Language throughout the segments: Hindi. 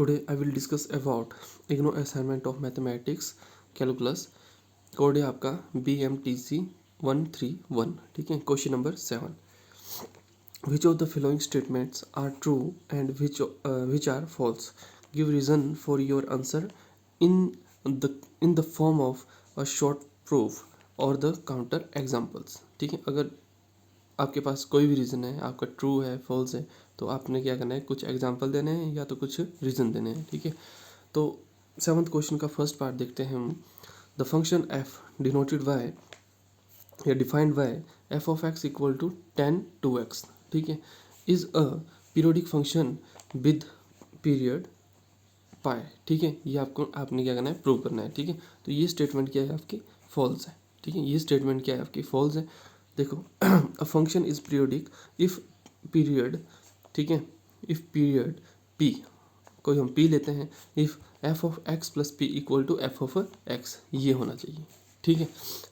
Today I will discuss about IGNOU assignment of mathematics calculus. Code है आपका BMTC 131. ठीक है. Question number 7. Which of the following statements are true and which are false? Give reason for your answer in the form of a short proof or the counter examples. ठीक है. अगर आपके पास कोई भी रीज़न है, आपका ट्रू है फॉल्स है, तो आपने क्या करना है, कुछ एग्जांपल देने हैं या तो कुछ रीज़न देने हैं. ठीक है. तो 7th क्वेश्चन का फर्स्ट पार्ट देखते हैं हम. The function F denoted by या defined by F of X equal to 10(2x). ठीक है. Is a periodic function with period pi. ठीक है. ये आपने क्या करना है, प्रूव करना है. ठीक है. तो ये स्टेटमेंट क्या है आपकी, फॉल्स है. ठीक है. ये स्टेटमेंट क्या है आपकी, फॉल्स है. देखो, a function is periodic if period, ठीक है, इफ पीरियड पी, कोई हम पी लेते हैं, if F of X plus P equal to F of X, ये होना चाहिए. ठीक है.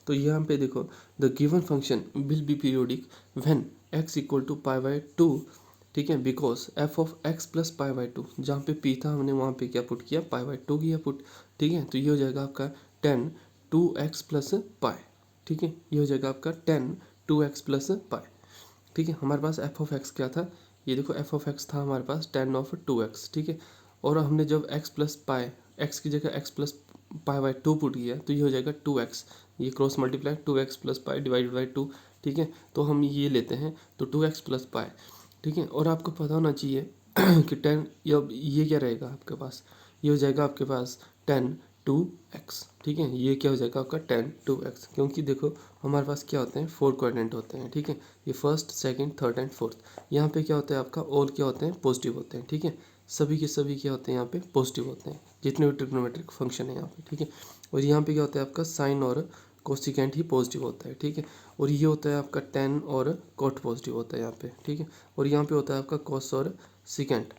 तो यहाँ पे देखो, the given function will be periodic when X equal to pi by 2. ठीक है. Because F of X plus pi by 2, जहाँ पे पी था हमने वहाँ पे क्या पुट किया, पाई बाई 2 किया पुट. ठीक है. तो ये हो जाएगा आपका 10(2x प्लस पाई. ठीक है. ये हो जाएगा आपका 10(2x प्लस पाई. ठीक है. हमारे पास एफ ऑफ एक्स क्या था, ये देखो, एफ ऑफ एक्स था हमारे पास 10(2x). ठीक है. और हमने जब एक्स प्लस पाई, एक्स की जगह x plus pi by 2 put किया, तो ये हो जाएगा 2x. ये cross multiply 2x plus pi divided by 2. ठीक है. तो हम ये लेते हैं, तो 2x प्लस पाई. ठीक है. और आपको पता होना चाहिए कि 10, ये क्या रहेगा आपके पास, ये हो जाएगा आपके पास 10(2x). ठीक है. ये क्या हो जाएगा आपका 10(2x), क्योंकि देखो हमारे पास क्या होते हैं, 4 कोऑर्डिनेट होते हैं. ठीक है. ये first, second, third and fourth. यहाँ पे क्या होता है आपका, ऑल क्या होते हैं, पॉजिटिव होते हैं. ठीक है. सभी के सभी क्या होते हैं यहाँ पे, पॉजिटिव होते हैं, जितने भी ट्रिग्नोमेट्रिक फंक्शन है यहाँ पे. ठीक है. और यहाँ पे क्या होता है आपका, साइन और कोसिकेंट ही पॉजिटिव होता है. ठीक है. और ये होता है आपका टेन और कॉट पॉजिटिव होता है यहाँ पे. ठीक है. और यहाँ पे होता है आपका कॉस और सिकेंट.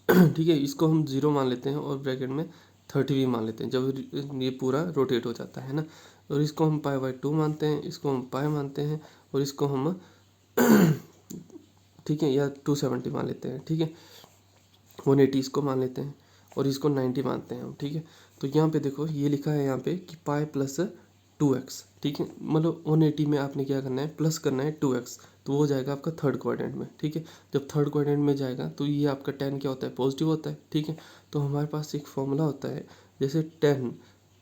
ठीक है. इसको हम 0 मान लेते हैं और ब्रैकेट में 30 भी मान लेते हैं जब ये पूरा रोटेट हो जाता है ना. और इसको हम पाई बाई 2 मानते हैं, इसको हम पाई मानते हैं, और इसको हम ठीक है, या 270 मान लेते हैं. ठीक है. 180 इसको मान लेते हैं, और इसको 90 मानते हैं हम. ठीक है. तो यहाँ पे देखो, ये लिखा है यहाँ पे कि पाई प्लस 2x. ठीक है. मतलब 180 में आपने क्या करना है, प्लस करना है 2x, तो वो जाएगा आपका थर्ड क्वाड्रेंट में. ठीक है. जब थर्ड क्वाड्रेंट में जाएगा तो ये आपका 10 क्या होता है, पॉजिटिव होता है. ठीक है. तो हमारे पास एक फॉर्मूला होता है, जैसे 10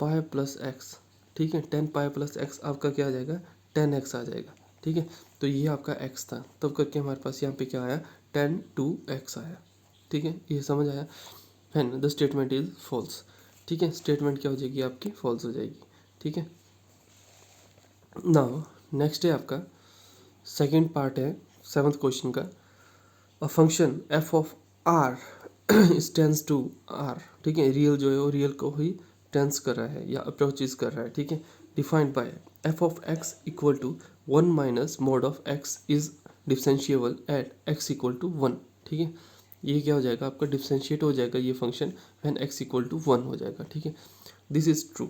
पाई प्लस एक्स. ठीक है. 10 पाई प्लस एक्स आपका क्या आ जाएगा, 10x आ जाएगा. ठीक है. तो ये आपका x था, तब करके हमारे पास यहाँ पे क्या आया, 10(2x) आया. ठीक है. ये समझ आया. And the statement is false. ठीक है. स्टेटमेंट क्या हो जाएगी आपकी, फॉल्स हो जाएगी. ठीक है. नाउ नेक्स्ट है आपका सेकंड पार्ट है 7th क्वेश्चन का. A function F of R tends to R. ठीक है. रियल जो है वो रियल को ही टेंस कर रहा है या अप्रोचेज कर रहा है. ठीक है. Defined by F of X equal to 1 minus mod of X is differentiable at X equal to 1. ठीक है. ये क्या हो जाएगा आपका, डिफरेंशिएट हो जाएगा ये function when X equal to 1 हो जाएगा. ठीक है. This is true.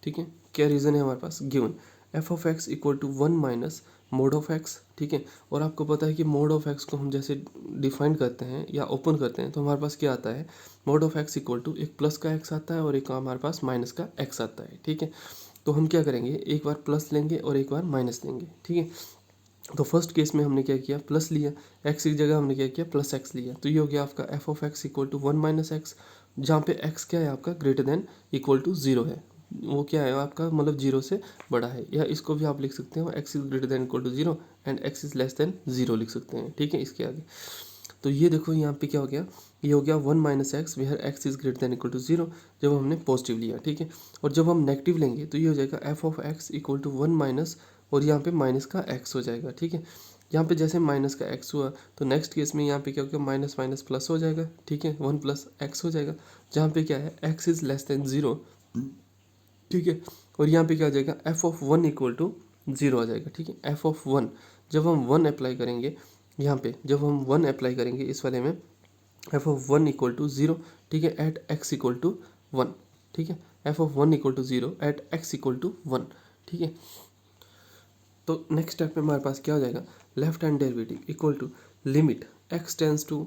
ठीक है. क्या रीज़न है हमारे पास, given F of X equal to 1 minus mod of X. ठीक है. और आपको पता है कि मोड ऑफ एक्स को हम जैसे डिफाइन करते हैं या ओपन करते हैं, तो हमारे पास क्या आता है, mod of X equal to एक प्लस का एक्स आता है और एक हमारे पास माइनस का एक्स आता है. ठीक है. तो हम क्या करेंगे, एक बार प्लस लेंगे और एक बार माइनस लेंगे. ठीक है. तो फर्स्ट केस में हमने क्या किया, प्लस लिया, एक्स की जगह हमने क्या किया, प्लस एक्स लिया. तो ये हो गया आपका F of X equal to 1 minus X, जहाँ पे एक्स क्या है आपका, ग्रेटर देन इक्वल टू 0 है. वो क्या है आपका, मतलब 0 से बड़ा है. या इसको भी आप लिख सकते हो, X is greater than equal to 0 and X is less than 0 लिख सकते हैं. ठीक है. इसके आगे तो ये देखो यहाँ पे क्या हो गया, ये हो गया 1 minus X where X is greater than equal to 0, जब हमने पॉजिटिव लिया. ठीक है. और जब हम नेगेटिव लेंगे तो ये हो जाएगा F of X equal to 1 minus, और यहाँ पे माइनस का एक्स हो जाएगा. ठीक है. यहाँ पे जैसे माइनस का एक्स हुआ, तो नेक्स्ट केस में यहाँ पे क्या हो गया, माइनस माइनस प्लस हो जाएगा. ठीक है. 1 प्लस एक्स हो जाएगा, जहाँ पे क्या है, एक्स इज लेस देन 0. ठीक है. और यहाँ पे क्या हो जाएगा, एफ ऑफ 1 इक्वल टू 0 आ जाएगा. ठीक है. एफ ऑफ 1, जब हम 1 अप्लाई करेंगे यहाँ पे, जब हम 1 अप्लाई करेंगे इस वाले में, एफ ऑफ 1 इक्वल टू 0. ठीक है. At X equal to 1. ठीक है. F of 1 equal to 0 at X equal to 1. ठीक है. तो नेक्स्ट स्टेप में हमारे पास क्या हो जाएगा, left hand derivative equal to limit X tends to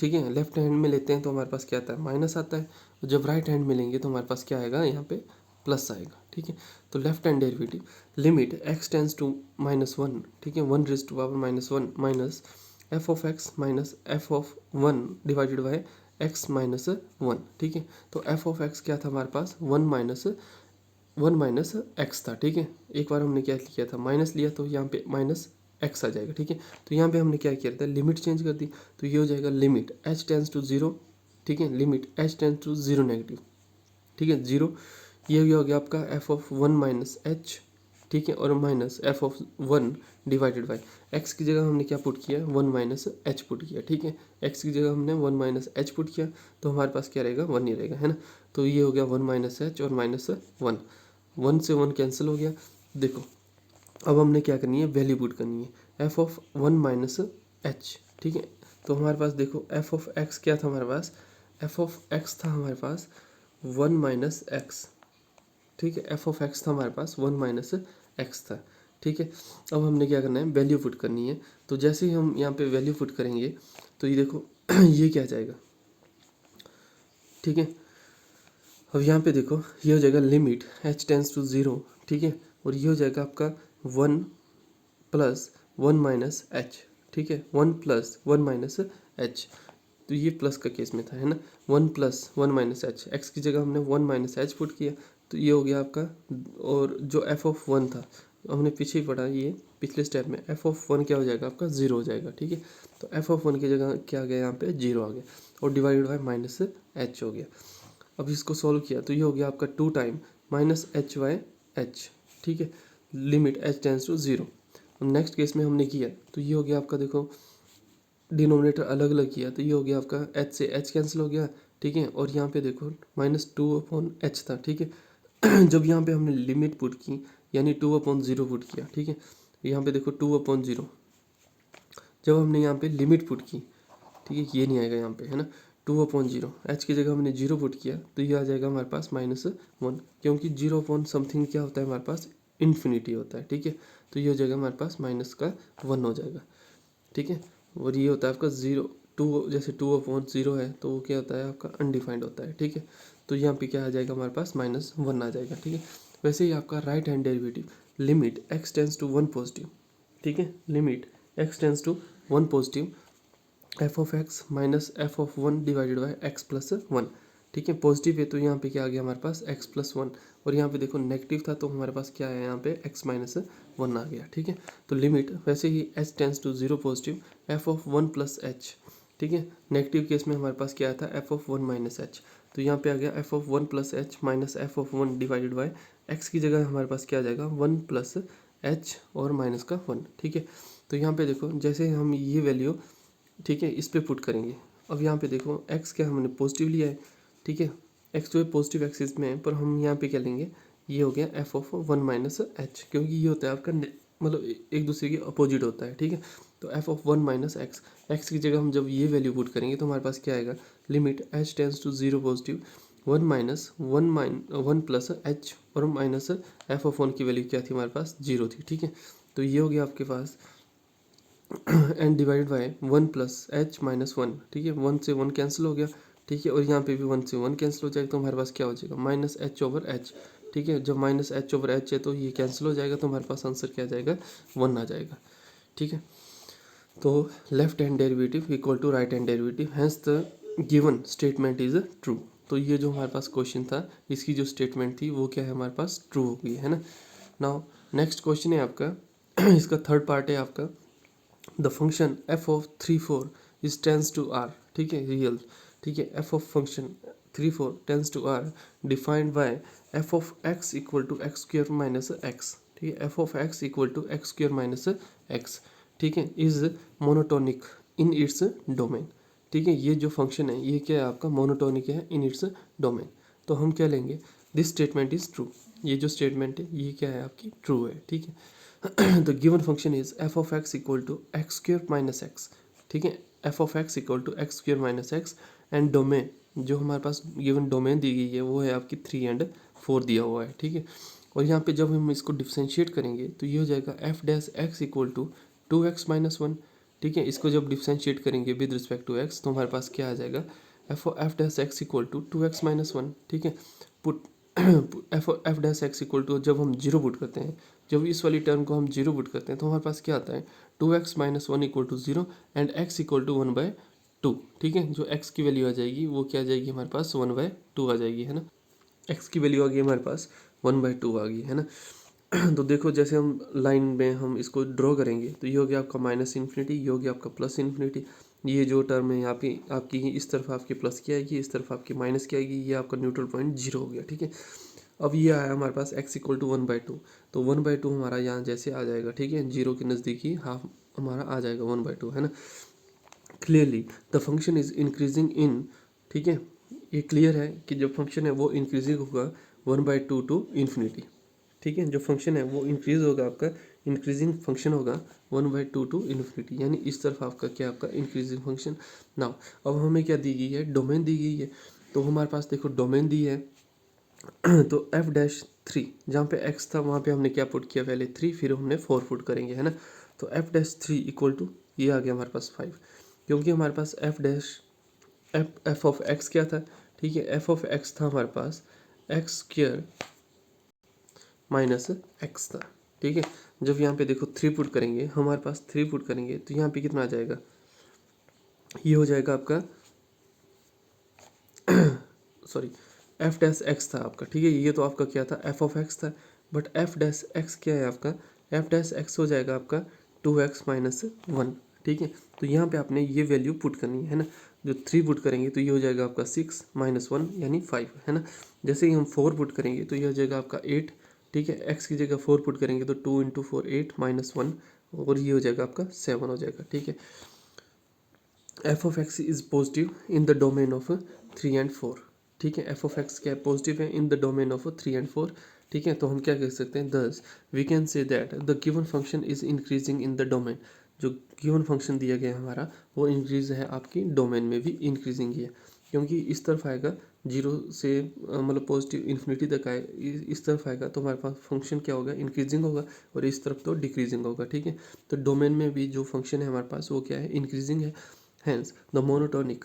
ठीक है। लेफ्ट हैंड में लेते हैं तो हमारे पास क्या आता है, माइनस आता है। और जब राइट हैंड में लेंगे तो हमारे पास क्या आएगा, यहाँ पे प्लस आएगा। ठीक है। तो left hand derivative limit X tends to -1, ठीक है, 1⁻⁻1 minus F of X minus F of 1 divided by X minus 1। ठीक है। तो एफ ऑफ एक्स क्या था हमारे पास, 1 माइनस एक्स था। ठीक है। एक बार हमने क्या किया था, माइनस लिया, तो यहाँ पे माइनस एक्स आ जाएगा। ठीक है। तो यहाँ पे हमने क्या किया था, लिमिट चेंज कर दी। तो ये हो जाएगा लिमिट एच टेंस टू 0, ठीक है, limit H tends to 0 negative, ठीक है, 0। ये हो गया आपका एफ ऑफ 1 माइनस एच, ठीक है, और minus F of 1 divided by x की जगह हमने क्या पुट किया, 1 माइनस एच पुट किया। ठीक है। एक्स की जगह हमने 1 माइनस एच पुट किया, तो हमारे पास क्या रहेगा, 1 ही रहेगा, है ना। तो ये हो गया 1 माइनस एच और माइनस 1 से 1 कैंसिल हो गया। देखो अब हमने क्या करनी है, वैल्यू पुट करनी है एफ ऑफ 1 माइनस एच। ठीक है। तो हमारे पास देखो एफ ऑफ एक्स क्या था हमारे पास, एफ ऑफ एक्स था हमारे पास 1 माइनस एक्स। ठीक है। एफ ऑफ एक्स था हमारे पास 1 माइनस एक्स था। ठीक है। अब हमने क्या करना है, वैल्यू पुट करनी है। तो जैसे ही हम यहाँ पे वैल्यू पुट करेंगे तो ये देखो ये क्या जाएगा, ठीक है। अब यहाँ पे देखो ये हो जाएगा लिमिट एच टेंस टू 0, ठीक है, और ये हो जाएगा आपका 1 प्लस 1 माइनस एच। ठीक है। 1 प्लस 1 माइनस एच, तो ये प्लस का केस में था, है ना। 1 प्लस 1 माइनस एच, एक्स की जगह हमने 1 माइनस एच पुट किया, तो ये हो गया आपका। और जो एफ ऑफ 1 था हमने पीछे ही पढ़ा, ये पिछले स्टेप में एफ ऑफ 1 क्या हो जाएगा आपका, 0 हो जाएगा। ठीक है। तो एफ ऑफ 1 की जगह क्या आ गया, यहाँ पे 0 आ गया, और डिवाइडेड बाई माइनस एच हो गया। अब इसको सॉल्व किया तो ये हो गया आपका 2 time minus H by H. ठीक है। Limit H tends to 0। Next case में हमने किया तो ये हो गया आपका, देखो डिनोमिनेटर अलग अलग किया, तो ये हो गया आपका एच से एच कैंसिल हो गया। ठीक है। और यहाँ पे देखो -2/h था। ठीक है। जब यहाँ पे हमने लिमिट पुट की, यानी 2/0 पुट किया। ठीक है। यहाँ पे देखो 2/0, जब हमने यहाँ पे लिमिट पुट की, ठीक है, ये नहीं आएगा यहाँ पे, है ना। 2/0 एच की जगह हमने 0 पुट किया, तो ये आ जाएगा हमारे पास -1, क्योंकि 0/समथिंग क्या होता है हमारे पास, इन्फिनिटी होता है। ठीक है। तो ये हो जाएगा हमारे पास -1 हो जाएगा। ठीक है। और ये होता है आपका 2, जैसे 2/0 है तो वो क्या होता है आपका, अनडिफाइंड होता है। ठीक है। तो यहाँ पे क्या आ जाएगा हमारे पास, -1 आ जाएगा। ठीक है। वैसे ही आपका right hand derivative limit X tends to 1 positive, ठीक है, limit X tends to 1 positive F of X minus F of 1 divided by X plus 1। ठीक है। पॉजिटिव है तो यहाँ पे क्या आ गया हमारे पास, एक्स प्लस 1, और यहाँ पे देखो नेगेटिव था तो हमारे पास क्या है, यहाँ पे एक्स माइनस 1 आ गया। ठीक है। तो लिमिट वैसे ही H tends to 0 positive F of 1 plus H. ठीक है। नेगेटिव केस में हमारे पास क्या आया था, एफ ऑफ 1 माइनस एच, तो यहाँ पे आ गया F of 1 plus H minus F of 1 divided by x की जगह हमारे पास क्या आ जाएगा, 1 प्लस एच और माइनस का 1। ठीक है। तो यहाँ पे देखो जैसे हम ये वैल्यू, ठीक है, इस पे पुट करेंगे। अब यहाँ पे देखो x क्या हमने पॉजिटिव लिया है। ठीक है। x तो है पॉजिटिव एक्सिस में है, पर हम यहाँ पे क्या लेंगे, ये हो गया एफ ऑफ 1 माइनस एच, क्योंकि ये होता है आपका मतलब एक दूसरे के अपोजिट होता है। ठीक है। तो F of 1 minus x, x की जगह हम जब ये वैल्यू पुट करेंगे तो हमारे पास क्या आएगा, limit H tends to 0 positive 1 plus H और माइनस एफ ऑफ 1 की वैल्यू क्या थी हमारे पास, 0 थी। ठीक है। तो ये हो गया आपके पास and divided by 1 plus H minus 1। ठीक है। 1 से 1 कैंसिल हो गया। ठीक है। और यहाँ पे भी 1 से 1 कैंसिल हो जाएगा, तो हमारे पास क्या हो जाएगा, माइनस एच ओवर एच। ठीक है। जब माइनस एच ओवर एच है तो ये कैंसिल हो जाएगा, तो हमारे पास आंसर क्या आ जाएगा, 1 आ जाएगा। ठीक है। तो left hand derivative equal to right hand derivative, hence the given statement is true. तो ये जो हमारे पास क्वेश्चन था, इसकी जो स्टेटमेंट थी वो क्या है हमारे पास, ट्रू हो गई है ना। नाउ नेक्स्ट क्वेश्चन है आपका इसका थर्ड पार्ट है आपका, the function F of 3/4 is tends to R. ठीक है, रियल। ठीक है। F of function 3/4 tends to R defined by F of X equal to X square minus X. ठीक है। F of X equal to X square minus X, ठीक है, is monotonic in its domain. ठीक है। ये जो फंक्शन है ये क्या है आपका, मोनोटोनिक है इन इट्स डोमेन। तो हम क्या लेंगे, दिस स्टेटमेंट इज ट्रू। ये जो स्टेटमेंट है ये क्या है आपकी, ट्रू है। ठीक है। The given function is F of X equal to X square minus X. ठीक है। F of X equal to X square minus X and domain, जो हमारे पास गिवन डोमेन दी गई है वो है आपकी 3 and 4 दिया हुआ है। ठीक है। और यहाँ पे जब हम इसको डिफ्रेंशिएट करेंगे तो ये हो जाएगा F dash X equal to 2x minus 1 ठीक है। इसको जब डिफ्रेंशिएट करेंगे विद रिस्पेक्ट टू एक्स तो हमारे पास क्या आ जाएगा, F dash X equal to 2x minus 1, ठीक है। Put F dash X equal to, जब हम जीरो पुट करते हैं, जब इस वाली टर्म को हम जीरो पुट करते हैं तो हमारे पास क्या आता है, 2x minus 1 equal to 0 and x equal to 1/2, ठीक है। जो x की वैल्यू आ जाएगी वो क्या आ जाएगी हमारे पास, 1/2 आ जाएगी, है ना। x की वैल्यू आ गई हमारे पास 1/2 आ गई, है ना। तो देखो जैसे हम लाइन में हम इसको ड्रॉ करेंगे तो ये हो गया आपका माइनस इन्फिनिटी, ये हो गया आपका प्लस इन्फिनिटी। ये जो टर्म है यहाँ पे आपकी इस तरफ आपकी प्लस की आएगी, इस तरफ आपकी माइनस की आएगी, ये आपका न्यूट्रल पॉइंट 0 हो गया, ठीक है। अब ये आया हमारे पास x इक्वल टू 1/2, तो 1/2 हमारा यहाँ जैसे आ जाएगा, ठीक है, 0 के नज़दीक ही हाफ हमारा आ जाएगा 1/2, है ना। Clearly the function is increasing इन, ठीक है, ये क्लियर है कि जो फंक्शन है वो इंक्रीजिंग होगा 1/2 टू इन्फिनिटी, ठीक है। जो फंक्शन है वो इंक्रीज होगा, आपका इंक्रीजिंग फंक्शन होगा 1/2 टू इन्फिनिटी, यानी इस तरफ आपका क्या, आपका इंक्रीजिंग फंक्शन। नाउ अब हमें क्या दी गई है, डोमेन दी गई है। तो हमारे पास देखो डोमेन दी है तो f-3 जहाँ पे x था वहाँ पे हमने क्या पुट किया, पहले 3 फिर हमने 4 पुट करेंगे, है ना। तो f-3 इक्वल टू ये आ गया हमारे पास 5, क्योंकि हमारे पास f ऑफ x क्या था, ठीक है, f ऑफ x था हमारे पास x² माइनस एक्स था, ठीक है। जब यहाँ पे देखो 3 पुट करेंगे, हमारे पास 3 पुट करेंगे तो यहाँ पे कितना आ जाएगा, ये हो जाएगा आपका सॉरी एफ डैश एक्स था आपका, ठीक है। ये तो आपका क्या था, एफ ऑफ एक्स था, बट एफ डैश एक्स क्या है आपका, एफ डैश एक्स हो जाएगा आपका 2x माइनस 1, ठीक है। तो यहाँ पे आपने ये वैल्यू पुट करनी है ना। जो 3 पुट करेंगे तो ये हो जाएगा आपका 6 माइनस 1 यानी 5, है ना। जैसे ही हम 4 पुट करेंगे तो ये हो जाएगा आपका 8, ठीक है। एक्स की जगह 4 पुट करेंगे तो 2 इंटू 4 8 माइनस 1, और ये हो जाएगा आपका 7 हो जाएगा, ठीक है। F of X is positive in the domain of 3 and 4, ठीक है। एफ ऑफ एक्स क्या है, पॉजिटिव है इन द डोमेन ऑफ 3 एंड 4, ठीक है। तो हम क्या कह सकते हैं, thus we can say that the given function is increasing in the domain. जो गिवन फंक्शन दिया गया है हमारा वो इंक्रीज है, आपकी डोमेन में भी इंक्रीजिंग ही है, क्योंकि इस तरफ आएगा 0 से मतलब पॉजिटिव इन्फिनिटी तक आए, इस तरफ आएगा तो हमारे पास फंक्शन क्या होगा, इंक्रीजिंग होगा, और इस तरफ तो डिक्रीजिंग होगा, ठीक है। तो डोमेन में भी जो फंक्शन है हमारे पास वो क्या है, इंक्रीजिंग है। Hence the monotonic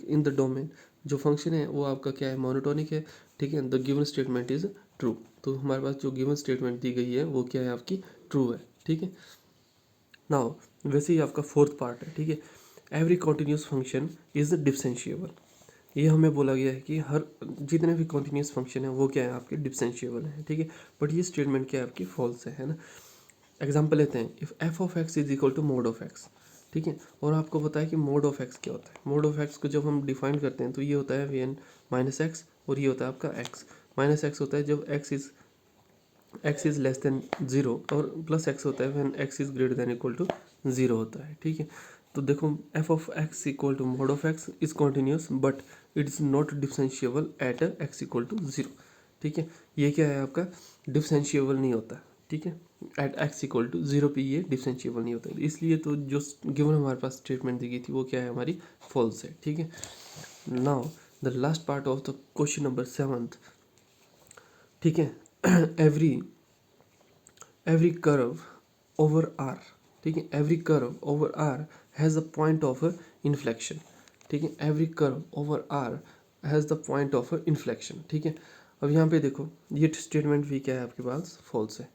in the domain, जो फंक्शन है वो आपका क्या है, मोनोटोनिक है, ठीक है। The given statement is true, तो हमारे पास जो गिवन स्टेटमेंट दी गई है वो क्या है, आपकी ट्रू है, ठीक है। नाउ वैसे ही आपका फोर्थ पार्ट है, ठीक है। Every continuous function is differentiable, ये हमें बोला गया है कि हर जितने भी कॉन्टिन्यूस फंक्शन है वो क्या है, आपके डिफरेंशिएबल है, ठीक है। बट ये स्टेटमेंट क्या है, आपकी फॉल्स है ना। एग्जाम्पल लेते हैं, if F of X is equal to mod of X, ठीक है। और आपको पता है कि मोड ऑफ एक्स क्या होता है। मोड ऑफ एक्स को जब हम डिफाइन करते हैं तो ये होता है वी एन माइनस एक्स, और ये होता है आपका एक्स माइनस एक्स होता है जब एक्स इज लेस देन 0, और प्लस एक्स होता है when X is greater than equal to 0 होता है, ठीक है। तो देखो F of X equal to mod of X is continuous but it is not differentiable at X equal to 0, ठीक है। ये क्या है, आपका डिफरेंशिएबल नहीं होता, ठीक है। एट एक्स इक्वल टू 0 पे ये डिफरेंशिएबल नहीं होता, इसलिए तो जो गिवन हमारे पास स्टेटमेंट दी गई थी वो क्या है, हमारी फॉल्स है, ठीक है। Now the last part of the question number 7, ठीक है। एवरी कर्व ओवर आर, ठीक है, every curve over R has a point of inflection, ठीक है। Every curve over R has the point of inflection, ठीक है। अब यहाँ पे देखो ये स्टेटमेंट भी क्या है, आपके पास फॉल्स है।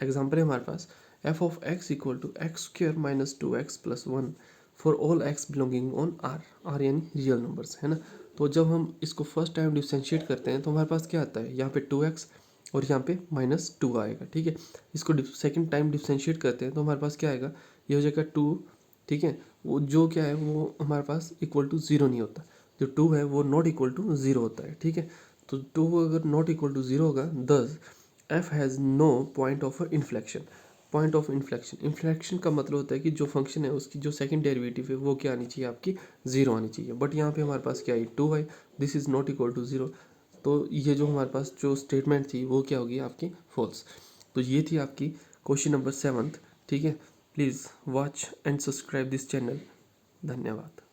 एग्जाम्पल है हमारे पास, F of X equal to x² minus 2x plus 1 for all x belonging on R यानी रियल नंबर्स, है ना। तो जब हम इसको फर्स्ट टाइम डिफरेंशिएट करते हैं तो हमारे पास क्या आता है, यहाँ पे 2x और यहाँ पे -2 आएगा, ठीक है। इसको सेकंड टाइम डिफरेंशिएट करते हैं तो हमारे पास क्या आएगा, ये हो जाएगा 2, ठीक है। वो जो क्या है वो हमारे पास इक्वल टू 0 नहीं होता, जो 2 है वो नॉट इक्वल टू 0 होता है, ठीक है। तो 2 अगर नॉट इक्वल टू 0 होगा, thus F has no point of inflection. Point of inflection का मतलब होता है कि जो फंक्शन है उसकी जो सेकंड डेरिवेटिव है वो क्या आनी चाहिए, आपकी 0 आनी चाहिए, बट यहाँ पे हमारे पास क्या है, 2 है, this is not equal to 0, तो ये जो हमारे पास जो स्टेटमेंट थी वो क्या होगी, आपकी फॉल्स। तो ये थी आपकी क्वेश्चन नंबर 7, ठीक है। Please watch and subscribe this channel, धन्यवाद।